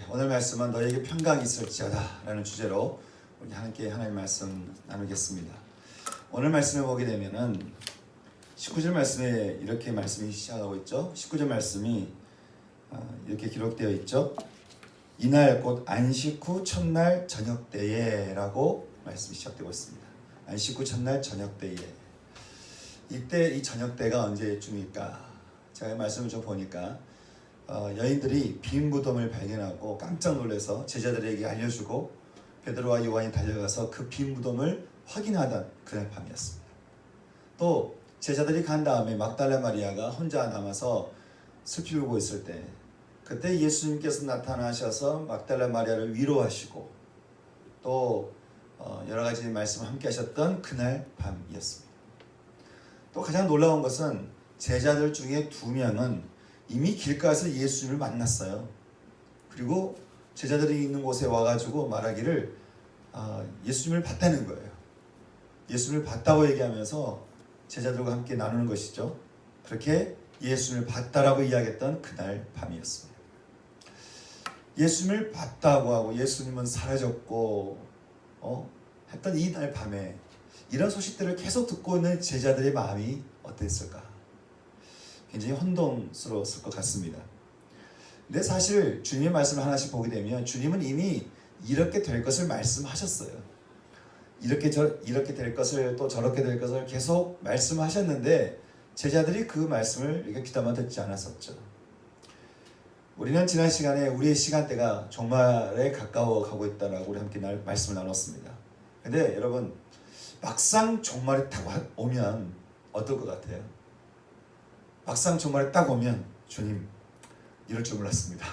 오늘 말씀은 너에게 평강이 있을지어다 라는 주제로 우리 함께 하나님의 말씀 나누겠습니다. 오늘 말씀을 보게 되면은 19절 말씀에 이렇게 말씀이 시작하고 있죠. 19절 말씀이 이렇게 기록되어 있죠. 이날 곧 안식 후 첫날 저녁 때에 라고 말씀이 시작되고 있습니다. 안식 후 첫날 저녁 때에. 이때 이 저녁 때가 언제쯤일까? 제가 말씀을 좀 보니까 여인들이 빈 무덤을 발견하고 깜짝 놀라서 제자들에게 알려주고 베드로와 요한이 달려가서 그 빈 무덤을 확인하던 그날 밤이었습니다. 또 제자들이 간 다음에 막달라 마리아가 혼자 남아서 슬피 울고 있을 때 그때 예수님께서 나타나셔서 막달라 마리아를 위로하시고 또 여러 가지 말씀을 함께 하셨던 그날 밤이었습니다. 또 가장 놀라운 것은 제자들 중에 2명은 이미 길가에서 예수님을 만났어요. 그리고 제자들이 있는 곳에 와가지고 말하기를 예수님을 봤다는 거예요. 예수님을 봤다고 얘기하면서 제자들과 함께 나누는 것이죠. 그렇게 예수님을 봤다라고 이야기했던 그날 밤이었습니다. 예수님을 봤다고 하고 예수님은 사라졌고 했던 이날 밤에 이런 소식들을 계속 듣고 있는 제자들의 마음이 어땠을까? 굉장히 혼동스러웠을 것 같습니다. 근데 사실 주님의 말씀을 하나씩 보게 되면 주님은 이미 이렇게 될 것을 말씀하셨어요. 이렇게 될 것을 또 저렇게 될 것을 계속 말씀하셨는데 제자들이 그 말씀을 이렇게 귀담아 듣지 않았었죠. 우리는 지난 시간에 우리의 시간대가 종말에 가까워 가고 있다라고 우리 함께 말씀을 나눴습니다. 근데 여러분 막상 종말이 딱 오면 어떨 것 같아요? 막상 종말에 딱 오면 주님 이럴 줄 몰랐습니다.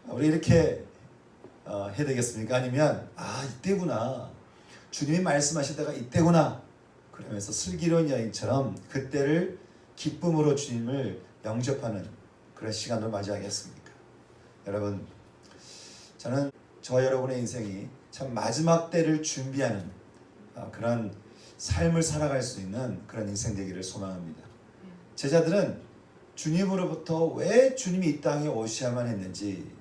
우리 이렇게 해야 되겠습니까? 아니면 이때구나. 주님이 말씀하실 때가 이때구나. 그러면서 슬기로운 여인처럼 그때를 기쁨으로 주님을 영접하는 그런 시간을 맞이하겠습니까? 여러분, 저는 저와 여러분의 인생이 참 마지막 때를 준비하는 그런 삶을 살아갈 수 있는 그런 인생 되기를 소망합니다. 제자들은 주님으로부터 왜 주님이 이 땅에 오셔야만 했는지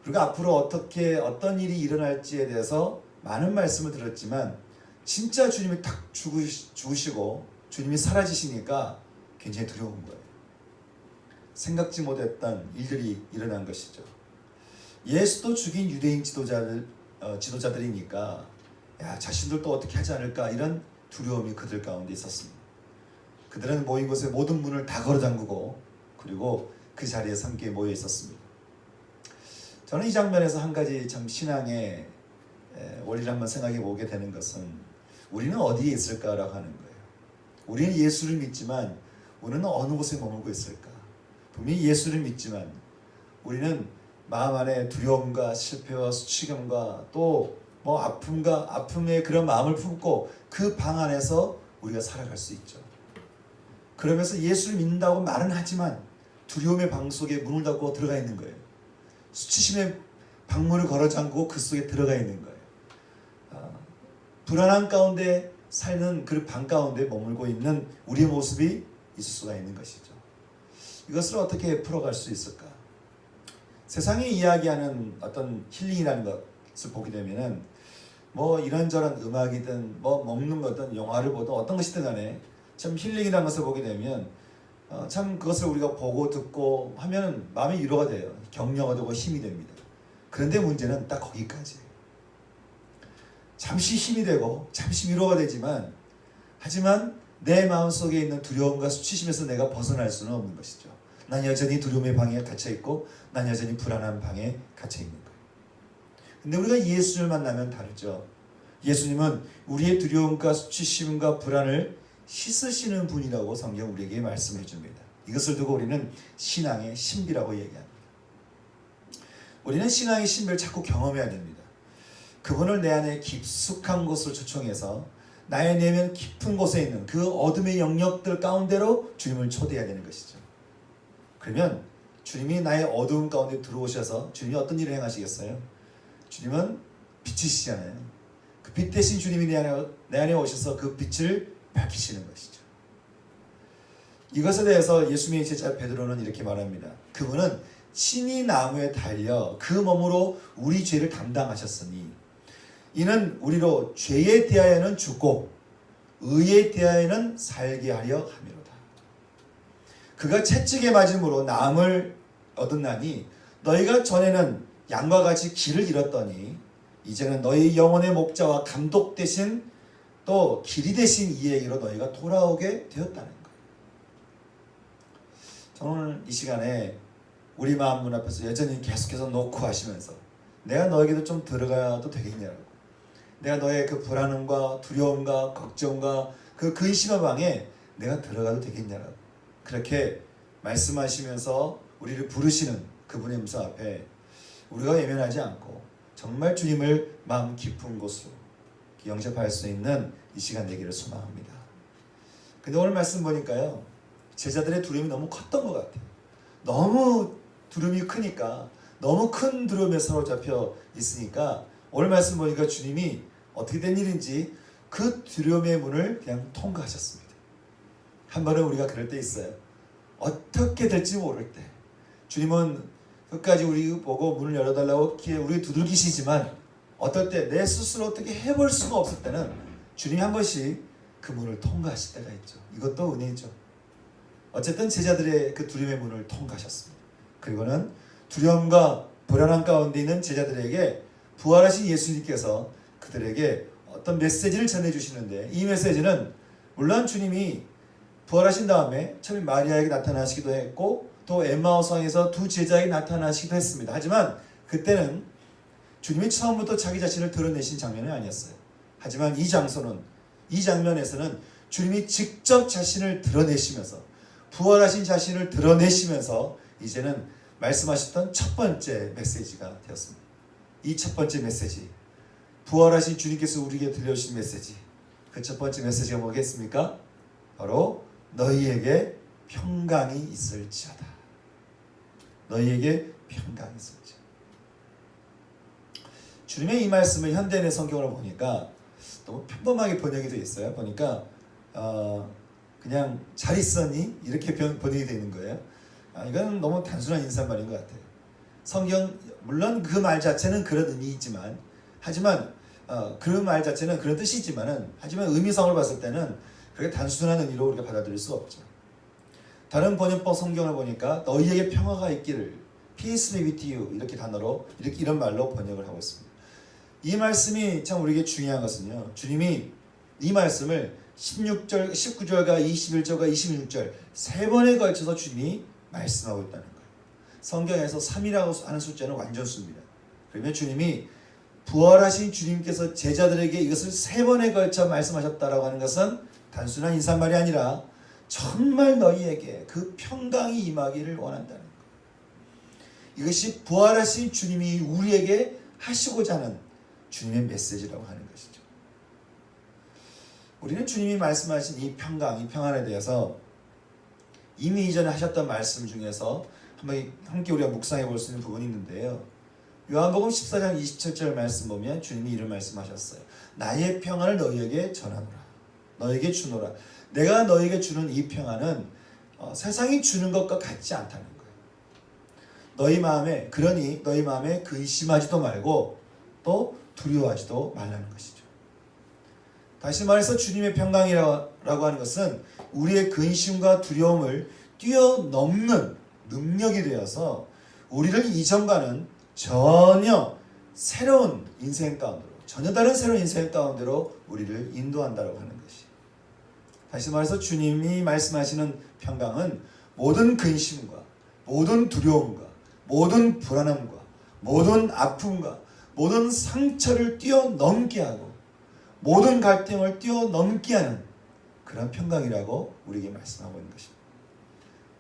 그리고 앞으로 어떤 일이 일어날지에 대해서 많은 말씀을 들었지만 진짜 주님이 딱 죽으시고 주님이 사라지시니까 굉장히 두려운 거예요. 생각지 못했던 일들이 일어난 것이죠. 예수도 죽인 유대인 지도자들이니까 자신들도 어떻게 하지 않을까 이런 두려움이 그들 가운데 있었습니다. 그들은 모인 곳에 모든 문을 다 걸어 잠그고 그리고 그 자리에 함께 모여 있었습니다. 저는 이 장면에서 한 가지 참 신앙의 원리를 한번 생각해 보게 되는 것은 우리는 어디에 있을까라고 하는 거예요. 우리는 예수를 믿지만 우리는 어느 곳에 머물고 있을까? 분명히 예수를 믿지만 우리는 마음 안에 두려움과 실패와 수치감과 또 아픔의 그런 마음을 품고 그 방 안에서 우리가 살아갈 수 있죠. 그러면서 예수를 믿는다고 말은 하지만 두려움의 방 속에 문을 닫고 들어가 있는 거예요. 수치심의 방문을 걸어 잠그고 그 속에 들어가 있는 거예요. 불안한 가운데 살는 그 방 가운데 머물고 있는 우리의 모습이 있을 수가 있는 것이죠. 이것을 어떻게 풀어갈 수 있을까? 세상이 이야기하는 어떤 힐링이라는 것을 보게 되면은 이런저런 음악이든 먹는 거든 영화를 보든 어떤 것이든 간에 참 힐링이라는 것을 보게 되면 참 그것을 우리가 보고 듣고 하면 마음이 위로가 돼요. 격려가 되고 힘이 됩니다. 그런데 문제는 딱 거기까지예요. 잠시 힘이 되고 잠시 위로가 되지만 하지만 내 마음속에 있는 두려움과 수치심에서 내가 벗어날 수는 없는 것이죠. 난 여전히 두려움의 방에 갇혀있고 난 여전히 불안한 방에 갇혀있는 거예요. 근데 우리가 예수를 만나면 다르죠. 예수님은 우리의 두려움과 수치심과 불안을 씻으시는 분이라고 성경 우리에게 말씀해 줍니다. 이것을 두고 우리는 신앙의 신비라고 얘기합니다. 우리는 신앙의 신비를 자꾸 경험해야 됩니다. 그분을 내 안에 깊숙한 곳을 초청해서 나의 내면 깊은 곳에 있는 그 어둠의 영역들 가운데로 주님을 초대해야 되는 것이죠. 그러면 주님이 나의 어두운 가운데 들어오셔서 주님이 어떤 일을 행하시겠어요? 주님은 빛이시잖아요. 그 빛 대신 주님이 내 안에 오셔서 그 빛을 밝히시는 것이죠. 이것에 대해서 예수님의 제자 베드로는 이렇게 말합니다. 그분은 친히 나무에 달려 그 몸으로 우리 죄를 담당하셨으니 이는 우리로 죄에 대하여는 죽고 의에 대하여는 살게 하려 함이로다. 그가 채찍에 맞음으로 나음을 얻었나니 너희가 전에는 양과 같이 길을 잃었더니 이제는 너희 영혼의 목자와 감독 대신 또 길이 되신 이에게로 너희가 돌아오게 되었다는 거예요. 저는 오늘 이 시간에 우리 마음 문 앞에서 여전히 계속해서 놓고 하시면서 내가 너에게도 좀 들어가도 되겠냐고, 내가 너의 그 불안함과 두려움과 걱정과 그 근심의 방에 내가 들어가도 되겠냐라고 그렇게 말씀하시면서 우리를 부르시는 그분의 음성 앞에 우리가 외면하지 않고 정말 주님을 마음 깊은 곳으로 영접할 수 있는 이 시간 되기를 소망합니다. 근데 오늘 말씀 보니까요, 제자들의 두려움이 너무 컸던 것 같아요. 너무 두려움이 크니까, 너무 큰 두려움에 사로잡혀 있으니까 오늘 말씀 보니까 주님이 어떻게 된 일인지 그 두려움의 문을 그냥 통과하셨습니다. 한 번은 우리가 그럴 때 있어요. 어떻게 될지 모를 때 주님은 끝까지 우리 보고 문을 열어달라고 우리 두들기시지만 어떨 때 내 스스로 어떻게 해볼 수가 없을 때는 주님이 한 번씩 그 문을 통과하실 때가 있죠. 이것도 은혜죠. 어쨌든 제자들의 그 두려움의 문을 통과하셨습니다. 그리고는 두려움과 불안함 가운데 있는 제자들에게 부활하신 예수님께서 그들에게 어떤 메시지를 전해주시는데, 이 메시지는 물론 주님이 부활하신 다음에 처음에 마리아에게 나타나시기도 했고 또 엠마오성에서 두 제자에게 나타나시기도 했습니다. 하지만 그때는 주님이 처음부터 자기 자신을 드러내신 장면은 아니었어요. 하지만 이 장면에서는 주님이 직접 자신을 드러내시면서, 부활하신 자신을 드러내시면서 이제는 말씀하셨던 첫 번째 메시지가 되었습니다. 이 첫 번째 메시지, 부활하신 주님께서 우리에게 들려주신 메시지, 그 첫 번째 메시지가 뭐겠습니까? 바로 너희에게 평강이 있을지어다. 너희에게 평강이 있을지어다. 주님의 이 말씀을 현대인의 성경을 보니까 너무 평범하게 번역이 되어 있어요. 보니까 그냥 잘 있었니? 이렇게 번역이 되는 거예요. 이건 너무 단순한 인사말인 것 같아요. 성경, 물론 그 말 자체는 그런 의미이지만, 하지만 그 말 자체는 그런 뜻이지만은, 하지만 의미상으로 봤을 때는 그렇게 단순한 의미로 우리가 받아들일 수 없죠. 다른 번역법 성경을 보니까 너희에게 평화가 있기를, peace be with you, 이렇게 단어로 이런 말로 번역을 하고 있습니다. 이 말씀이 참 우리에게 중요한 것은요, 주님이 이 말씀을 16절, 19절과 21절과 26절 세 번에 걸쳐서 주님이 말씀하고 있다는 거예요. 성경에서 3이라고 하는 숫자는 완전수입니다. 그러면 주님이 부활하신 주님께서 제자들에게 이것을 세 번에 걸쳐 말씀하셨다라고 하는 것은 단순한 인사말이 아니라 정말 너희에게 그 평강이 임하기를 원한다는 거예요. 이것이 부활하신 주님이 우리에게 하시고자 하는 주님의 메시지라고 하는 것이죠. 우리는 주님이 말씀하신 이 평강, 이 평안에 대해서 이미 이전에 하셨던 말씀 중에서 함께 우리가 묵상해 볼 수 있는 부분이 있는데요. 요한복음 14장 27절 말씀 보면 주님이 이런 말씀하셨어요. 나의 평안을 너희에게 전하노라. 너희에게 주노라. 내가 너희에게 주는 이 평안은 세상이 주는 것과 같지 않다는 거예요. 그러니 너희 마음에 근심하지도 말고 또 두려워하지도 말라는 것이죠. 다시 말해서 주님의 평강이라고 하는 것은 우리의 근심과 두려움을 뛰어넘는 능력이 되어서 우리를 이전과는 전혀 새로운 인생 가운데로, 전혀 다른 새로운 인생 가운데로 우리를 인도한다고 하는 것이. 다시 말해서 주님이 말씀하시는 평강은 모든 근심과 모든 두려움과 모든 불안함과 모든 아픔과 모든 상처를 뛰어넘게 하고 모든 갈등을 뛰어넘게 하는 그런 평강이라고 우리에게 말씀하고 있는 것입니다.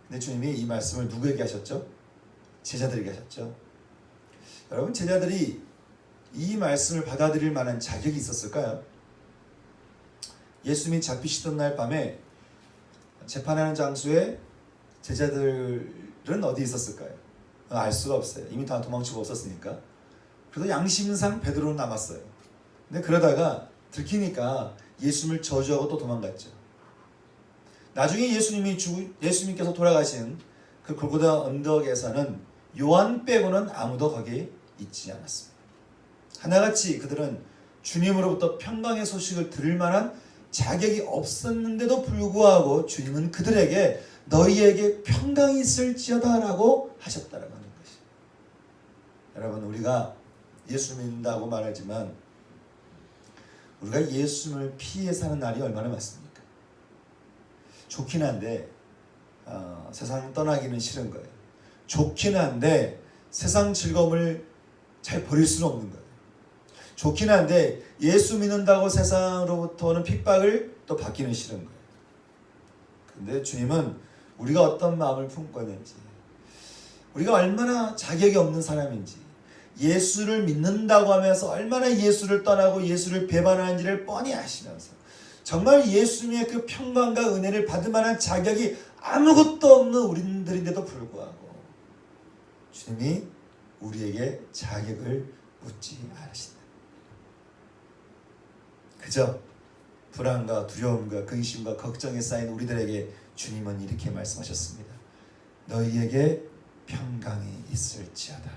근데 주님이 이 말씀을 누구에게 하셨죠? 제자들에게 하셨죠. 여러분, 제자들이 이 말씀을 받아들일 만한 자격이 있었을까요? 예수님이 잡히시던 날 밤에 재판하는 장소에 제자들은 어디 있었을까요? 알 수가 없어요. 이미 다 도망치고 없었으니까. 그래도 양심상 베드로는 남았어요. 근데 그러다가 들키니까 예수님을 저주하고 또 도망갔죠. 나중에 예수님께서 돌아가신 그 골고다 언덕에서는 요한 빼고는 아무도 거기에 있지 않았습니다. 하나같이 그들은 주님으로부터 평강의 소식을 들을 만한 자격이 없었는데도 불구하고 주님은 그들에게 너희에게 평강이 있을지어다 라고 하셨다라고 하는 것이죠. 여러분, 우리가 예수 믿는다고 말하지만 우리가 예수님을 피해 사는 날이 얼마나 많습니까? 좋긴 한데 세상 떠나기는 싫은 거예요. 좋긴 한데 세상 즐거움을 잘 버릴 수는 없는 거예요. 좋긴 한데 예수 믿는다고 세상으로부터 오는 핍박을 또 받기는 싫은 거예요. 근데 주님은 우리가 어떤 마음을 품고 있는지, 우리가 얼마나 자격이 없는 사람인지, 예수를 믿는다고 하면서 얼마나 예수를 떠나고 예수를 배반하는지를 뻔히 아시면서 정말 예수님의 그 평강과 은혜를 받을 만한 자격이 아무것도 없는 우리들인데도 불구하고 주님이 우리에게 자격을 묻지 않으신다. 그저 불안과 두려움과 근심과 걱정에 쌓인 우리들에게 주님은 이렇게 말씀하셨습니다. 너희에게 평강이 있을지어다.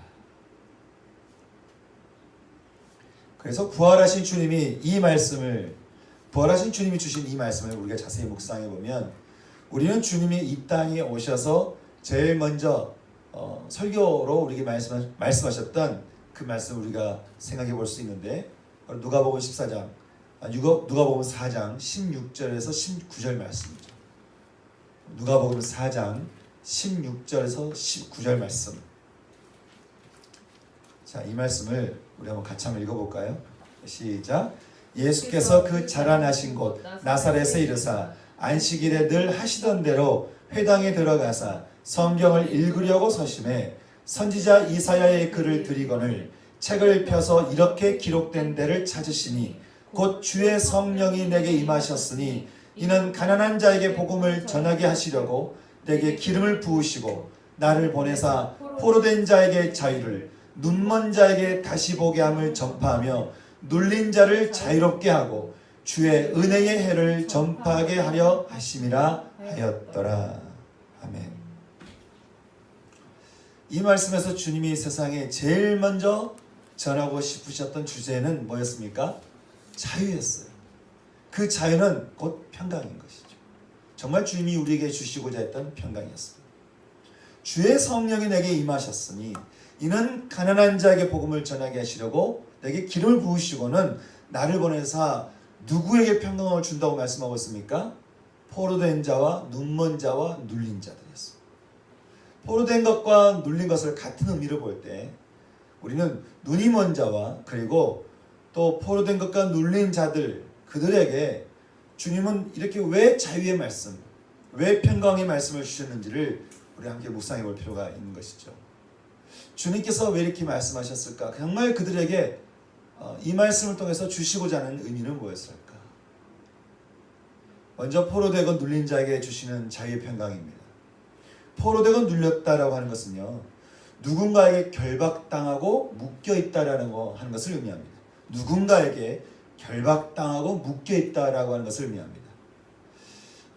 그래서 부활하신 주님이 주신 이 말씀을 우리가 자세히 묵상해 보면 우리는 주님이 이 땅에 오셔서 제일 먼저 설교로 우리에게 말씀하셨던 그 말씀을 우리가 생각해 볼 수 있는데, 누가복음 4장 16절에서 19절 말씀이죠. 누가복음 4장 16절에서 19절 말씀. 자, 이 말씀을 우리 한번 같이 한번 읽어볼까요? 시작. 예수께서 그 자라나신 곳 나사렛에 이르사 안식일에 늘 하시던 대로 회당에 들어가사 성경을 읽으려고 서심해 선지자 이사야의 글을 들이거늘 책을 펴서 이렇게 기록된 데를 찾으시니 곧 주의 성령이 내게 임하셨으니 이는 가난한 자에게 복음을 전하게 하시려고 내게 기름을 부으시고 나를 보내사 포로된 자에게 자유를, 눈먼 자에게 다시 보게 함을 전파하며 눌린 자를 자유롭게 하고 주의 은혜의 해를 전파하게 하려 하심이라 하였더라. 아멘. 이 말씀에서 주님이 세상에 제일 먼저 전하고 싶으셨던 주제는 뭐였습니까? 자유였어요. 그 자유는 곧 평강인 것이죠. 정말 주님이 우리에게 주시고자 했던 평강이었습니다. 주의 성령이 내게 임하셨으니 이는 가난한 자에게 복음을 전하게 하시려고 내게 기름을 부으시고는 나를 보내사 누구에게 평강을 준다고 말씀하고 있습니까? 포로된 자와 눈먼 자와 눌린 자들이었습니다. 포로된 것과 눌린 것을 같은 의미로 볼 때 우리는 눈이 먼 자와 그리고 또 포로된 것과 눌린 자들, 그들에게 주님은 이렇게 왜 자유의 말씀, 왜 평강의 말씀을 주셨는지를 우리 함께 묵상해 볼 필요가 있는 것이죠. 주님께서 왜 이렇게 말씀하셨을까? 정말 그들에게 이 말씀을 통해서 주시고자 하는 의미는 뭐였을까? 먼저 포로되고 눌린 자에게 주시는 자유의 평강입니다. 포로되고 눌렸다라고 하는 것은요, 누군가에게 결박당하고 묶여있다라는 하는 것을 의미합니다. 누군가에게 결박당하고 묶여있다라고 하는 것을 의미합니다.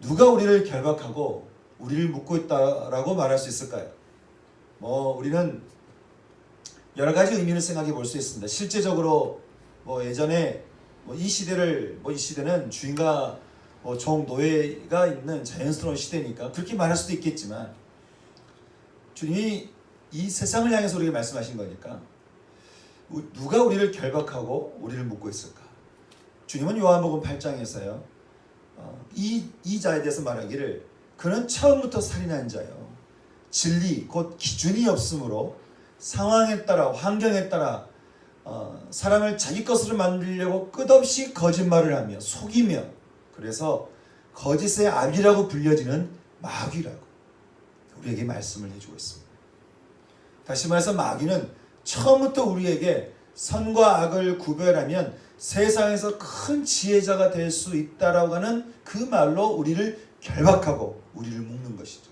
누가 우리를 결박하고 우리를 묶고 있다라고 말할 수 있을까요? 우리는 여러 가지 의미를 생각해 볼 수 있습니다. 실제적으로 예전에 이 시대는 주인과 종 노예가 있는 자연스러운 시대니까 그렇게 말할 수도 있겠지만, 주님이 이 세상을 향해서 우리에게 말씀하신 거니까 누가 우리를 결박하고 우리를 묶고 있을까? 주님은 요한복음 8장에서요 이 자에 대해서 말하기를 그는 처음부터 살인한 자요, 진리 곧 기준이 없으므로 상황에 따라 환경에 따라 사람을 자기 것으로 만들려고 끝없이 거짓말을 하며 속이며, 그래서 거짓의 아비라고 불려지는 마귀라고 우리에게 말씀을 해주고 있습니다. 다시 말해서 마귀는 처음부터 우리에게 선과 악을 구별하면 세상에서 큰 지혜자가 될 수 있다라고 하는 그 말로 우리를 결박하고 우리를 묶는 것이죠.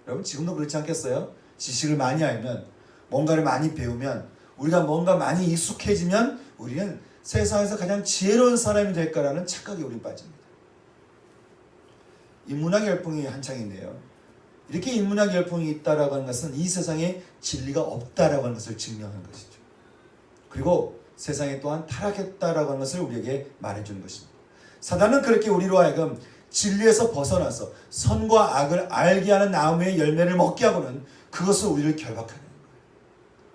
여러분, 지금도 그렇지 않겠어요? 지식을 많이 알면, 뭔가를 많이 배우면, 우리가 뭔가 많이 익숙해지면 우리는 세상에서 가장 지혜로운 사람이 될 거라는 착각에 우리 빠집니다. 이 문학 열풍이 한창인데요, 이렇게 인문학 열풍이 있다라고 하는 것은 이 세상에 진리가 없다라고 하는 것을 증명하는 것이죠. 그리고 세상에 또한 타락했다라고 하는 것을 우리에게 말해주는 것입니다. 사단은 그렇게 우리로 하여금 진리에서 벗어나서 선과 악을 알게 하는 나무의 열매를 먹게 하고는 그것을 우리를 결박하는 거예요.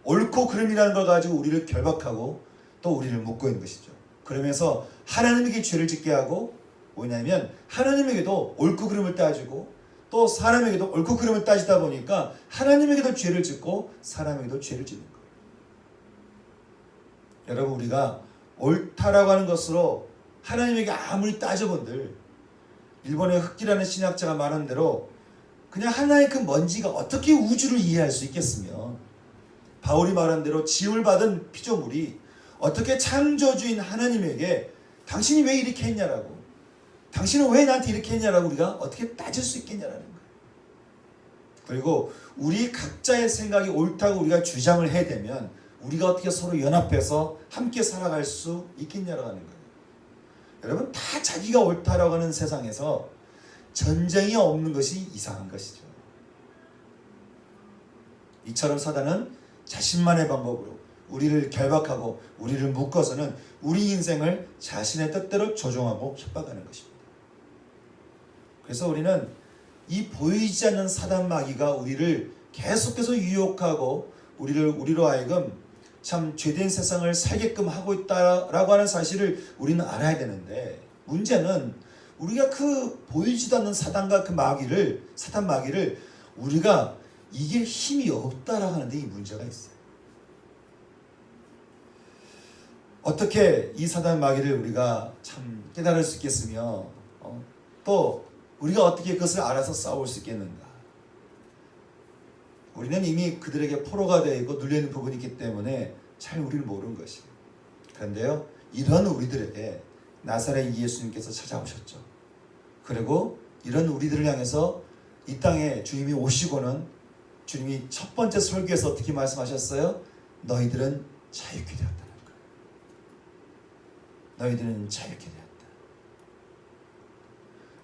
옳고 그름이라는 걸 가지고 우리를 결박하고 또 우리를 묶고 있는 것이죠. 그러면서 하나님에게 죄를 짓게 하고, 뭐냐면 하나님에게도 옳고 그름을 따지고 또 사람에게도 옳고 그름을 따지다 보니까 하나님에게도 죄를 짓고 사람에게도 죄를 짓는 거예요. 여러분, 우리가 옳다라고 하는 것으로 하나님에게 아무리 따져본들, 일본의 흑기라는 신학자가 말한 대로 그냥 하나의 그 먼지가 어떻게 우주를 이해할 수 있겠으며, 바울이 말한 대로 지음을 받은 피조물이 어떻게 창조주인 하나님에게 당신이 왜 이렇게 했냐라고, 당신은 왜 나한테 이렇게 했냐라고 우리가 어떻게 따질 수 있겠냐라는 거예요. 그리고 우리 각자의 생각이 옳다고 우리가 주장을 해대면 우리가 어떻게 서로 연합해서 함께 살아갈 수 있겠냐라고 하는 거예요. 여러분, 다 자기가 옳다라고 하는 세상에서 전쟁이 없는 것이 이상한 것이죠. 이처럼 사단은 자신만의 방법으로 우리를 결박하고 우리를 묶어서는 우리 인생을 자신의 뜻대로 조종하고 협박하는 것입니다. 그래서 우리는 이 보이지 않는 사단 마귀가 우리를 계속해서 유혹하고 우리로 하여금 참 죄된 세상을 살게끔 하고 있다라고 하는 사실을 우리는 알아야 되는데, 문제는 우리가 그 보이지도 않는 사단과 그 사단 마귀를 우리가 이길 힘이 없다라고 하는데 이 문제가 있어요. 어떻게 이 사단 마귀를 우리가 참 깨달을 수 있겠으며 또 우리가 어떻게 그것을 알아서 싸울 수 있겠는가? 우리는 이미 그들에게 포로가 되어 있고 눌려있는 부분이 있기 때문에 잘 우리를 모르는 것이에요. 그런데요, 이런 우리들에게 나사렛 예수님께서 찾아오셨죠. 그리고 이런 우리들을 향해서 이 땅에 주님이 오시고는 주님이 첫 번째 설교에서 어떻게 말씀하셨어요? 너희들은 자유케 되었다는 거예요. 너희들은 자유케 되었다.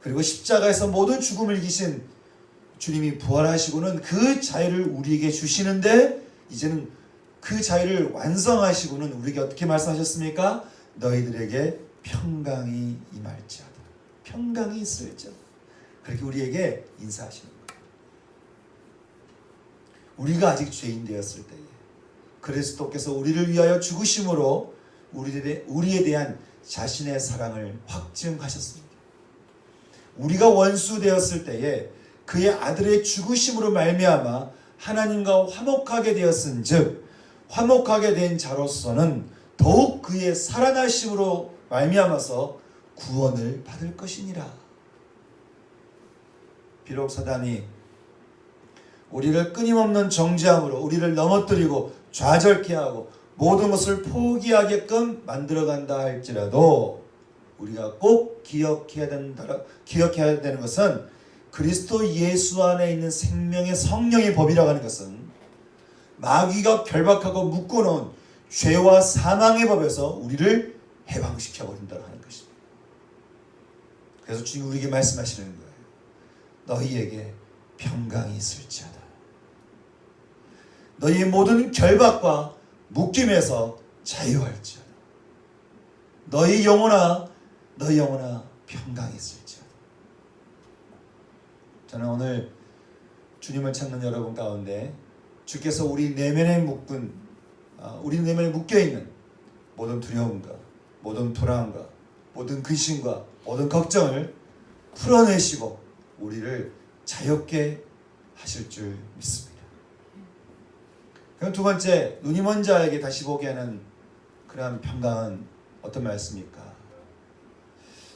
그리고 십자가에서 모든 죽음을 이기신 주님이 부활하시고는 그 자유를 우리에게 주시는데, 이제는 그 자유를 완성하시고는 우리에게 어떻게 말씀하셨습니까? 너희들에게 평강이 임할지어다. 평강이 있을지어다. 그렇게 우리에게 인사하시는 거예요. 우리가 아직 죄인 되었을 때에 그리스도께서 우리를 위하여 죽으심으로 우리에 대한 자신의 사랑을 확증하셨습니다. 우리가 원수 되었을 때에 그의 아들의 죽으심으로 말미암아 하나님과 화목하게 되었은즉, 화목하게 된 자로서는 더욱 그의 살아나심으로 말미암아서 구원을 받을 것이니라. 비록 사단이 우리를 끊임없는 정죄함으로 우리를 넘어뜨리고 좌절케 하고 모든 것을 포기하게끔 만들어간다 할지라도, 우리가 꼭 기억해야 되는 것은 그리스도 예수 안에 있는 생명의 성령의 법이라고 하는 것은 마귀가 결박하고 묶어놓은 죄와 사망의 법에서 우리를 해방시켜버린다고 하는 것입니다. 그래서 주님 우리에게 말씀하시는 거예요. 너희에게 평강이 있을지어다. 너희의 모든 결박과 묶임에서 자유할지어다. 너희 영혼아 평강이 있을지어다. 저는 오늘 주님을 찾는 여러분 가운데 주께서 우리 내면에 묶여있는 모든 두려움과 모든 불안과 모든 근심과 모든 걱정을 풀어내시고 우리를 자유롭게 하실 줄 믿습니다. 그럼 두 번째, 눈이 먼 자에게 다시 보게 하는 그러한 평강은 어떤 말씀입니까?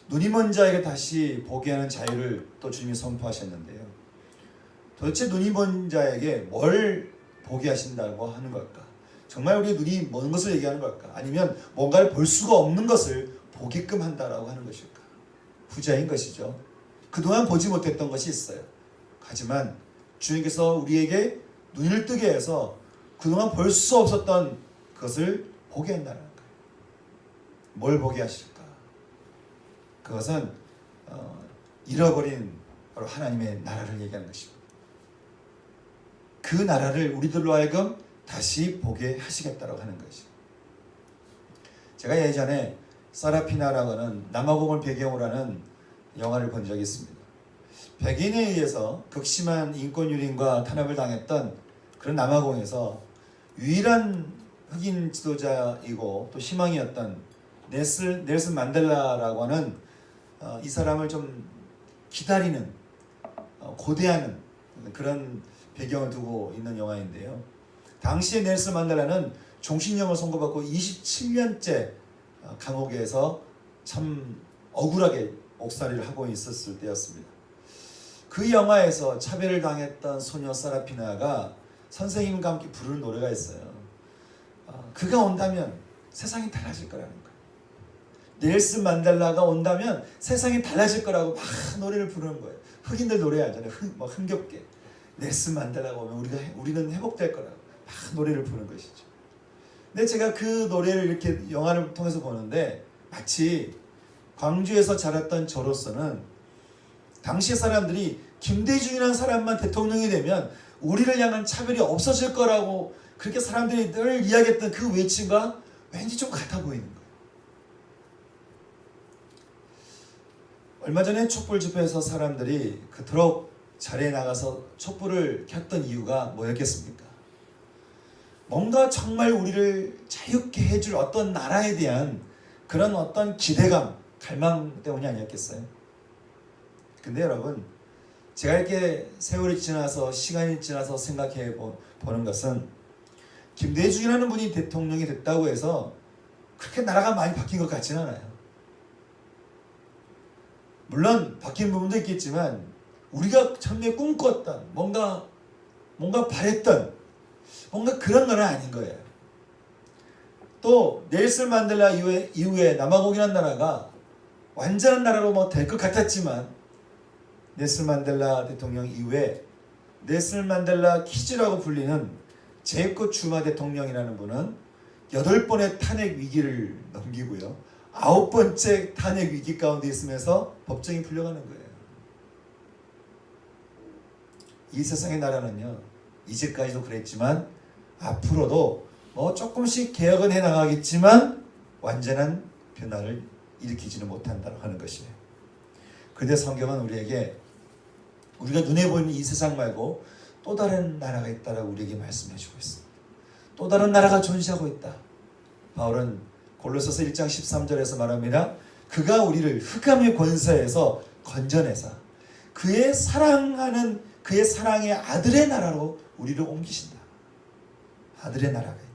눈이 먼 자에게 다시 보게 하는 자유를 또 주님이 선포하셨는데요. 도대체 눈이 먼 자에게 뭘 보게 하신다고 하는 걸까? 정말 우리 눈이 먼 것을 얘기하는 걸까? 아니면 뭔가를 볼 수가 없는 것을 보게끔 한다라고 하는 것일까? 후자인 것이죠. 그동안 보지 못했던 것이 있어요. 하지만 주님께서 우리에게 눈을 뜨게 해서 그동안 볼 수 없었던 것을 보게 한다는 거예요. 뭘 보게 하실까? 그것은 잃어버린 바로 하나님의 나라를 얘기하는 것입니다. 그 나라를 우리들로 하여금 다시 보게 하시겠다고 하는 것이. 제가 예전에 사라피나라고 하는 남아공을 배경으로 하는 영화를 본 적이 있습니다. 백인에 의해서 극심한 인권유린과 탄압을 당했던 그런 남아공에서 유일한 흑인 지도자이고 또 희망이었던 넬슨 만델라라고 하는 이 사람을 좀 기다리는 고대하는 그런 배경을 두고 있는 영화인데요. 당시에 넬슨 만델라는 종신형을 선고받고 27년째 감옥에서 참 억울하게 옥살이를 하고 있었을 때였습니다. 그 영화에서 차별을 당했던 소녀 사라피나가 선생님과 함께 부르는 노래가 있어요. 그가 온다면 세상이 달라질 거라는 거예요. 넬슨 만델라가 온다면 세상이 달라질 거라고 막 노래를 부르는 거예요. 흑인들 노래하잖아요. 막 흥겹게. 넬슨 만델라가 오면 우리는 회복될 거라고 막 노래를 부르는 것이죠. 근데 제가 그 노래를 이렇게 영화를 통해서 보는데 마치 광주에서 자랐던 저로서는 당시 사람들이 김대중이라는 사람만 대통령이 되면 우리를 향한 차별이 없어질 거라고 그렇게 사람들이 늘 이야기했던 그 외침과 왠지 좀 같아 보이는 거예요. 얼마 전에 촛불 집회에서 사람들이 그토록 자리에 나가서 촛불을 켰던 이유가 뭐였겠습니까? 뭔가 정말 우리를 자유롭게 해줄 어떤 나라에 대한 그런 어떤 기대감, 갈망 때문이 아니었겠어요? 근데 여러분, 제가 이렇게 세월이 지나서 시간이 지나서 생각해 보는 것은 김대중이라는 분이 대통령이 됐다고 해서 그렇게 나라가 많이 바뀐 것 같지는 않아요. 물론 바뀐 부분도 있겠지만 우리가 처음에 꿈꿨던 뭔가 바랬던 뭔가 그런 건 아닌 거예요. 또 넬슨 만델라 이후에 남아공이라는 나라가 완전한 나라로 될 것 같았지만 넬슨 만델라 대통령 이후에 넬슨 만델라 키즈라고 불리는 제이콥 주마 대통령이라는 분은 8번의 탄핵 위기를 넘기고요. 9번째 탄핵 위기 가운데 있으면서 법정이 풀려가는 거예요. 이 세상의 나라는요, 이제까지도 그랬지만 앞으로도 조금씩 개혁은 해나가겠지만 완전한 변화를 일으키지는 못한다고 하는 것이에요. 그런데 성경은 우리에게 우리가 눈에 보이는 이 세상 말고 또 다른 나라가 있다라고 우리에게 말씀해 주고 있습니다. 또 다른 나라가 존재하고 있다. 바울은 골로새서 1장 13절에서 말합니다. 그가 우리를 흑암의 권세에서 건져내사 그의 사랑하는 그의 사랑의 아들의 나라로 우리를 옮기신다. 아들의 나라가 있다.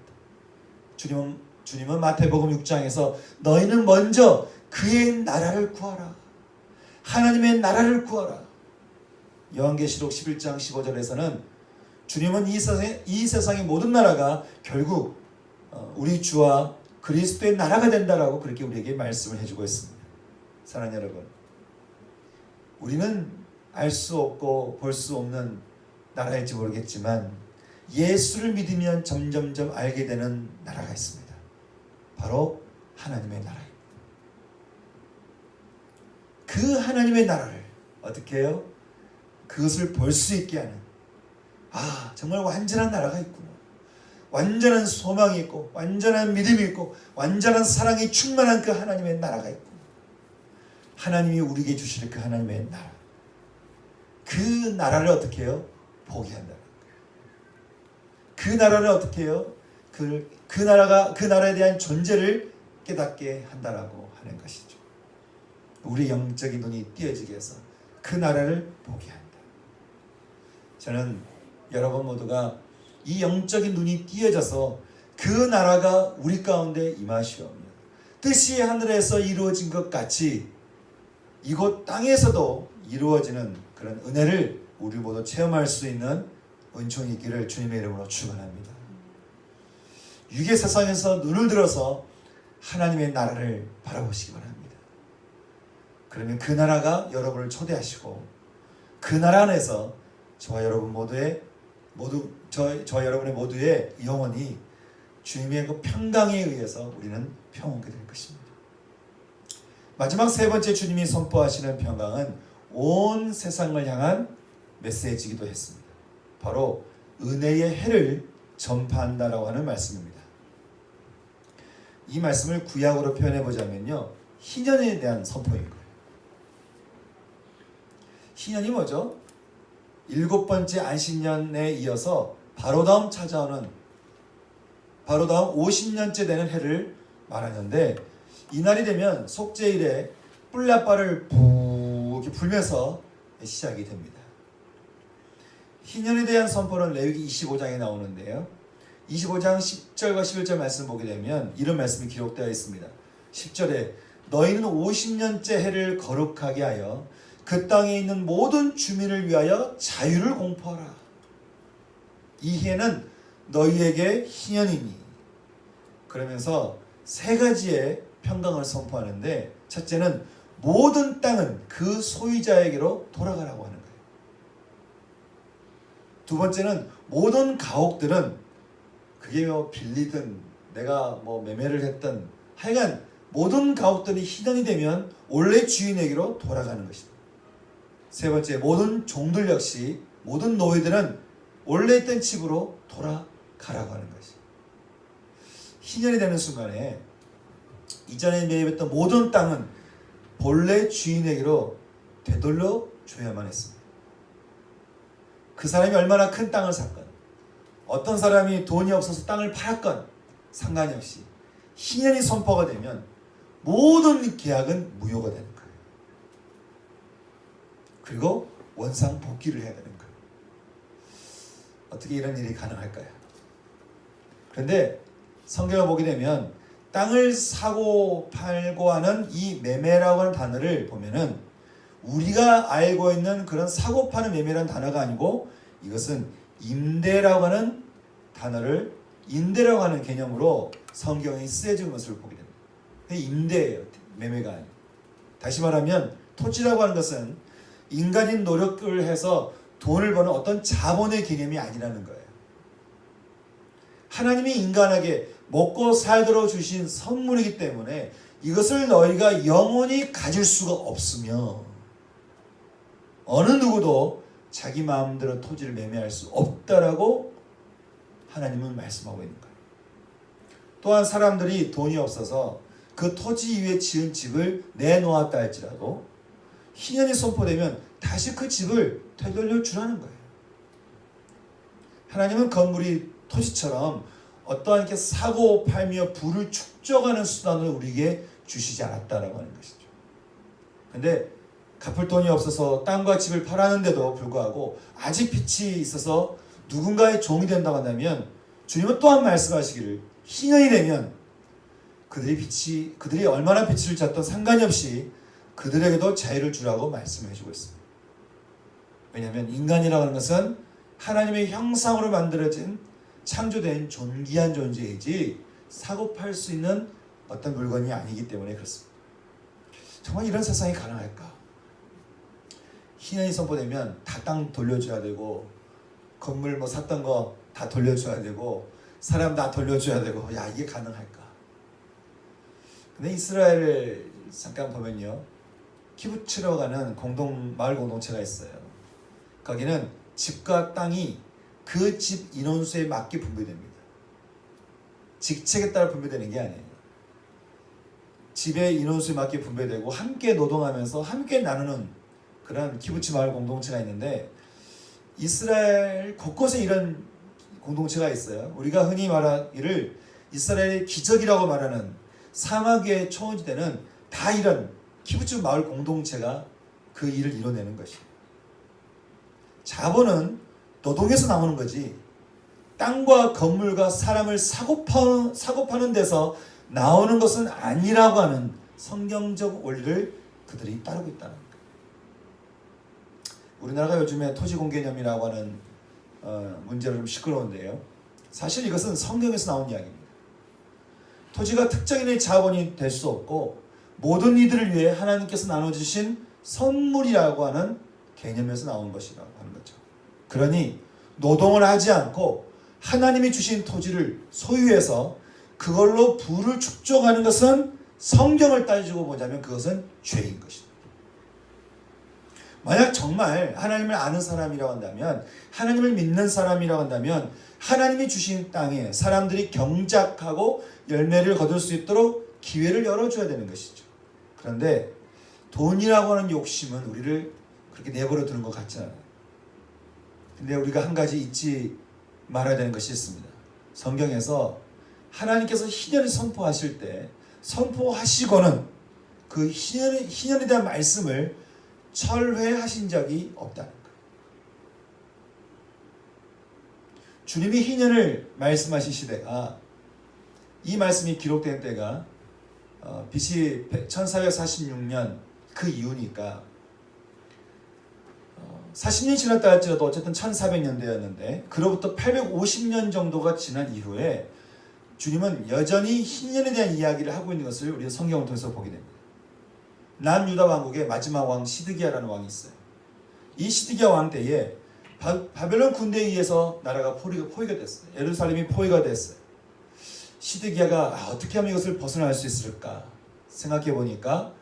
주님은 마태복음 6장에서 너희는 먼저 그의 나라를 구하라. 하나님의 나라를 구하라. 요한계시록 11장 15절에서는 주님은 이 세상의 모든 나라가 결국 우리 주와 그리스도의 나라가 된다라고 그렇게 우리에게 말씀을 해주고 있습니다. 사랑하는 여러분, 우리는 알 수 없고 볼 수 없는 나라일지 모르겠지만 예수를 믿으면 점점점 알게 되는 나라가 있습니다. 바로 하나님의 나라입니다. 그 하나님의 나라를 어떻게 해요? 그것을 볼 수 있게 하는, 정말 완전한 나라가 있구나. 완전한 소망이 있고 완전한 믿음이 있고 완전한 사랑이 충만한 그 하나님의 나라가 있구나. 하나님이 우리에게 주실 그 하나님의 나라, 그 나라를 어떻게 해요? 보게 한다는 거예요. 그 나라를 어떻게 해요? 그 나라에 대한 존재를 깨닫게 한다라고 하는 것이죠. 우리 영적인 눈이 띄어지게 해서 그 나라를 보게 한다. 저는 여러분 모두가 이 영적인 눈이 띄어져서 그 나라가 우리 가운데 임하시오며 뜻이 하늘에서 이루어진 것 같이 이곳 땅에서도 이루어지는 그런 은혜를 우리 모두 체험할 수 있는 은총이 있기를 주님의 이름으로 축원합니다. 유괴 세상에서 눈을 들어서 하나님의 나라를 바라보시기 바랍니다. 그러면 그 나라가 여러분을 초대하시고 그 나라 안에서 저와 여러분의 모두의 영혼이 주님의 그 평강에 의해서 우리는 평온하게 될 것입니다. 마지막 세 번째 주님이 선포하시는 평강은 온 세상을 향한 메시지이기도 했습니다. 바로 은혜의 해를 전파한다라고 하는 말씀입니다. 이 말씀을 구약으로 표현해 보자면요, 희년에 대한 선포인 거예요. 희년이 뭐죠? 7번째 안식년에 이어서 바로 다음 찾아오는, 바로 다음 50년째 되는 해를 말하는데, 이날이 되면 속죄일에 뿔나발을 부 이렇게 불면서 시작이 됩니다. 희년에 대한 선포는 레위기 25장에 나오는데요, 25장 10절과 11절 말씀을 보게 되면 이런 말씀이 기록되어 있습니다. 10절에 너희는 50년째 해를 거룩하게 하여 그 땅에 있는 모든 주민을 위하여 자유를 공포하라. 이 해는 너희에게 희년이니. 그러면서 세 가지의 평강을 선포하는데, 첫째는 모든 땅은 그 소유자에게로 돌아가라고 하는 거예요. 두 번째는 모든 가옥들은, 그게 뭐 빌리든 내가 뭐 매매를 했든 하여간 모든 가옥들이 희년이 되면 원래 주인에게로 돌아가는 것입니다. 세 번째, 모든 종들 역시, 모든 노예들은 원래 있던 집으로 돌아가라고 하는 것이. 희년이 되는 순간에 이전에 매입했던 모든 땅은 본래 주인에게로 되돌려 줘야만 했습니다. 그 사람이 얼마나 큰 땅을 샀건, 어떤 사람이 돈이 없어서 땅을 팔았건 상관이 없이 희년이 선포가 되면 모든 계약은 무효가 되는 거예요. 그리고 원상 복귀를 해야 되는 거예요. 어떻게 이런 일이 가능할까요? 그런데 성경을 보게 되면 땅을 사고 팔고 하는 이 매매라고 하는 단어를 보면은 우리가 알고 있는 그런 사고 파는 매매라는 단어가 아니고, 이것은 임대라고 하는 단어를, 임대라고 하는 개념으로 성경이 쓰여진 것을 보게 됩니다. 임대예요, 매매가 아니에요. 다시 말하면 토지라고 하는 것은 인간이 노력을 해서 돈을 버는 어떤 자본의 개념이 아니라는 거예요. 하나님이 인간에게 먹고 살도록 주신 선물이기 때문에 이것을 너희가 영원히 가질 수가 없으며, 어느 누구도 자기 마음대로 토지를 매매할 수 없다라고 하나님은 말씀하고 있는 거예요. 또한 사람들이 돈이 없어서 그 토지 위에 지은 집을 내놓았다 할지라도 희년이 선포되면 다시 그 집을 되돌려 주라는 거예요. 하나님은 건물이 토지처럼 어떠한 이렇게 사고 팔며 부를 축적하는 수단을 우리에게 주시지 않았다라고 하는 것이죠. 그런데 갚을 돈이 없어서 땅과 집을 팔았는데도 불구하고 아직 빚이 있어서 누군가의 종이 된다고 한다면, 주님은 또한 말씀하시기를 희년이 되면 그들이 얼마나 빚을 졌던 상관이 없이 그들에게도 자유를 주라고 말씀해 주고 있습니다. 왜냐하면 인간이라고 하는 것은 하나님의 형상으로 만들어진 창조된 존귀한 존재이지 사고 팔 수 있는 어떤 물건이 아니기 때문에 그렇습니다. 정말 이런 세상이 가능할까? 희년이 선포되면 다 땅 돌려줘야 되고, 건물 뭐 샀던 거 다 돌려줘야 되고, 사람 다 돌려줘야 되고, 야, 이게 가능할까? 근데 이스라엘을 잠깐 보면요, 키부츠라고 하는 마을 공동체가 있어요. 거기는 집과 땅이 그 집 인원수에 맞게 분배됩니다. 직책에 따라 분배되는 게 아니에요. 집의 인원수에 맞게 분배되고 함께 노동하면서 함께 나누는 그런 키부츠 마을 공동체가 있는데, 이스라엘 곳곳에 이런 공동체가 있어요. 우리가 흔히 말하기를 이스라엘의 기적이라고 말하는 사막의 초원지대는 다 이런 키부츠 마을 공동체가 그 일을 이뤄내는 것이에요. 자본은 노동에서 나오는 거지, 땅과 건물과 사람을 사고 파는 데서 나오는 것은 아니라고 하는 성경적 원리를 그들이 따르고 있다는 거예요. 우리나라가 요즘에 토지공개념이라고 하는 문제로 좀 시끄러운데요, 사실 이것은 성경에서 나온 이야기입니다. 토지가 특정인의 자본이 될 수 없고 모든 이들을 위해 하나님께서 나눠주신 선물이라고 하는 개념에서 나온 것이라고 하는 거죠. 그러니 노동을 하지 않고 하나님이 주신 토지를 소유해서 그걸로 부를 축적하는 것은 성경을 따지고 보자면 그것은 죄인 것입니다. 만약 정말 하나님을 아는 사람이라고 한다면, 하나님을 믿는 사람이라고 한다면 하나님이 주신 땅에 사람들이 경작하고 열매를 거둘 수 있도록 기회를 열어줘야 되는 것이죠. 그런데 돈이라고 하는 욕심은 우리를 그렇게 내버려 두는 것 같지 않아요. 근데 우리가 한 가지 잊지 말아야 되는 것이 있습니다. 성경에서 하나님께서 희년을 선포하실 때 선포하시고는 그 희년에 대한 말씀을 철회하신 적이 없다는 거예요. 주님이 희년을 말씀하신 시대가, 이 말씀이 기록된 때가 BC 1446년 그 이후니까 40년이 지났다 할지라도 어쨌든 1400년대였는데, 그로부터 850년 정도가 지난 이후에 주님은 여전히 희년에 대한 이야기를 하고 있는 것을 우리가 성경을 통해서 보게 됩니다. 남유다 왕국의 마지막 왕 시드기야라는 왕이 있어요. 이 시드기야 왕 때에 바벨론 군대에 의해서 나라가 포위가 됐어요. 예루살렘이 포위가 됐어요. 시드기야가 어떻게 하면 이것을 벗어날 수 있을까 생각해 보니까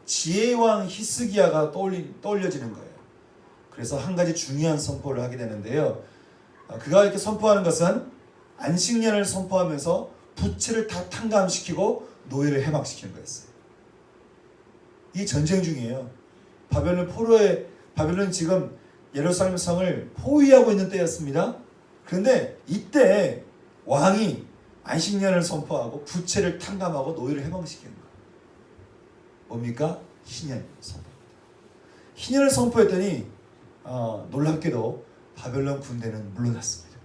지혜의 왕 히스기야가 떠올려지는 거예요. 그래서 한 가지 중요한 선포를 하게 되는데요. 그가 이렇게 선포하는 것은 안식년을 선포하면서 부채를 다 탕감시키고 노예를 해방시키는 거였어요. 이 전쟁 중이에요. 바벨론 지금 예루살렘 성을 포위하고 있는 때였습니다. 그런데 이때 왕이 안식년을 선포하고 부채를 탕감하고 노예를 해방시키는 거예요. 뭡니까? 희년 선포입니다. 희년을 선포했더니 놀랍게도 바벨론 군대는 물러났습니다.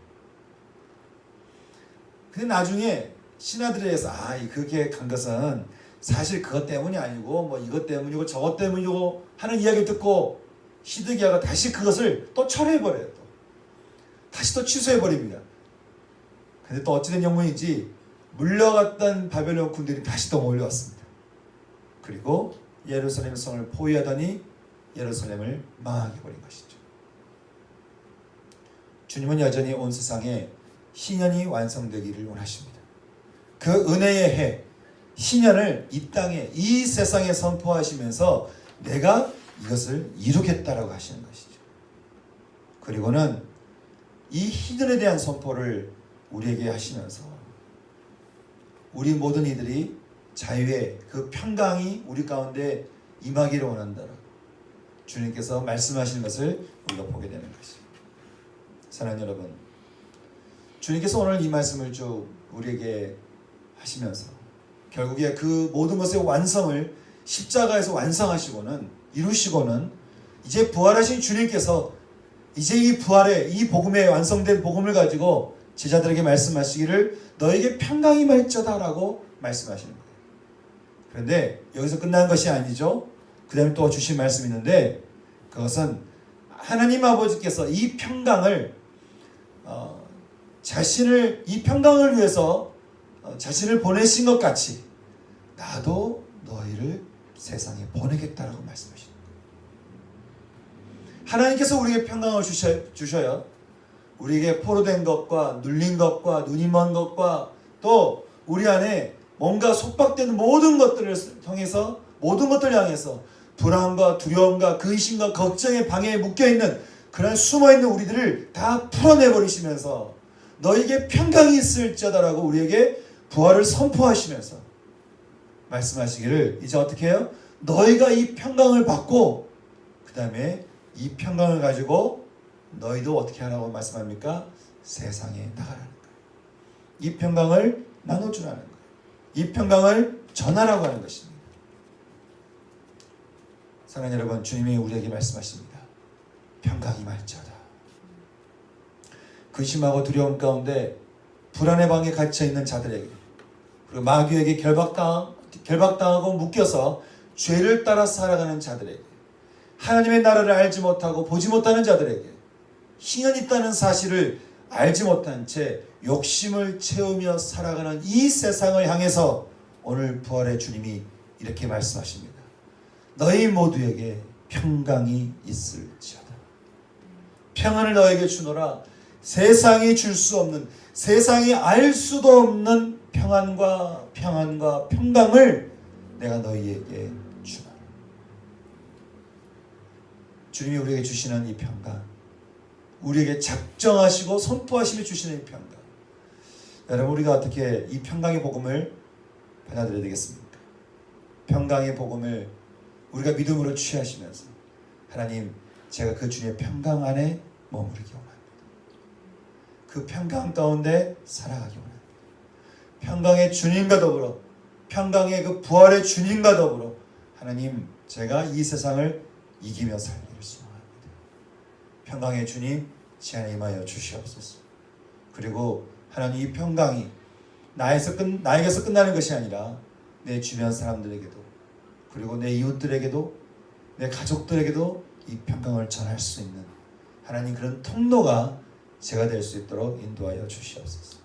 근데 나중에 신하들에서 그렇게 간 것은 사실 그것 때문이 아니고 뭐 이것 때문이고 저것 때문이고 하는 이야기를 듣고 시드기야가 다시 그것을 또 철회해버려요. 다시 또 취소해버립니다. 근데 또 어찌된 영문인지 물려갔던 바벨론 군대들이 다시 또 몰려왔습니다. 그리고 예루살렘 성을 포위하더니 예루살렘을 망하게 버린 것이죠. 주님은 여전히 온 세상에 희년이 완성되기를 원하십니다. 그 은혜의 해 희년을 이 땅에, 이 세상에 선포하시면서 내가 이것을 이루겠다라고 하시는 것이죠. 그리고는 이 희년에 대한 선포를 우리에게 하시면서 우리 모든 이들이 자유의 그 평강이 우리 가운데 임하기를 원한다라고 주님께서 말씀하시는 것을 우리가 보게 되는 것입니다. 사랑하는 여러분, 주님께서 오늘 이 말씀을 쭉 우리에게 하시면서 결국에 그 모든 것의 완성을 십자가에서 완성하시고는 이루시고는 이제 부활하신 주님께서 이제 이 부활의 이 복음에 완성된 복음을 가지고 제자들에게 말씀하시기를 너에게 평강이 말자다라고 말씀하시는 거예요. 그런데 여기서 끝난 것이 아니죠. 그 다음에 또 주신 말씀이 있는데 그것은 하나님 아버지께서 이 평강을 이 평강을 위해서 자신을 보내신 것 같이 나도 너희를 세상에 보내겠다라고 말씀하시는 거예요. 하나님께서 우리에게 평강을 주셔야 우리에게 포로된 것과 눌린 것과 눈이 먼 것과 또 우리 안에 뭔가 속박되는 모든 것들을 통해서 모든 것들을 향해서 불안과 두려움과 근심과 걱정의 방해에 묶여있는 그런 숨어있는 우리들을 다 풀어내버리시면서 너에게 평강이 있을지어다라고 우리에게 부활을 선포하시면서 말씀하시기를 이제 어떻게 해요? 너희가 이 평강을 받고 그 다음에 이 평강을 가지고 너희도 어떻게 하라고 말씀합니까? 세상에 나가라는 거예요. 이 평강을 나눠주라는 거예요. 이 평강을 전하라고 하는 것입니다. 사랑하는 여러분, 주님이 우리에게 말씀하십니다. 평강이 말자다. 근심하고 두려움 가운데 불안의 방에 갇혀있는 자들에게 그리고 마귀에게 결박당하고 묶여서 죄를 따라 살아가는 자들에게 하나님의 나라를 알지 못하고 보지 못하는 자들에게 희년이 있다는 사실을 알지 못한 채 욕심을 채우며 살아가는 이 세상을 향해서 오늘 부활의 주님이 이렇게 말씀하십니다. 너희 모두에게 평강이 있을지어다. 평안을 너에게 주노라. 세상이 줄 수 없는, 세상이 알 수도 없는 평안과 평강을 내가 너희에게 주노라. 주님이 우리에게 주시는 이 평강, 우리에게 작정하시고 선포하시며 주시는 이 평강, 여러분 우리가 어떻게 이 평강의 복음을 받아들여야 되겠습니까? 평강의 복음을 우리가 믿음으로 취하시면서 하나님, 제가 그 주님의 평강 안에 머무르기 원합니다. 그 평강 가운데 살아가기 원합니다. 평강의 주님과 더불어, 평강의 그 부활의 주님과 더불어 하나님, 제가 이 세상을 이기며 살기를 소원합니다. 평강의 주님, 제 안에 임하여 주시옵소서. 그리고 하나님, 이 평강이 나에게서 끝나는 것이 아니라 내 주변 사람들에게도, 그리고 내 이웃들에게도, 내 가족들에게도 이 평강을 전할 수 있는 하나님, 그런 통로가 제가 될 수 있도록 인도하여 주시옵소서.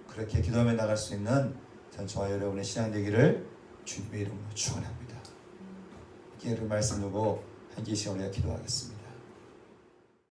그렇게 기도하며 나갈 수 있는 전 저와 여러분의 신앙 되기를 주님의 이름으로 축원합니다. 이렇게 말씀 두고 한 기씩 우리가 기도하겠습니다.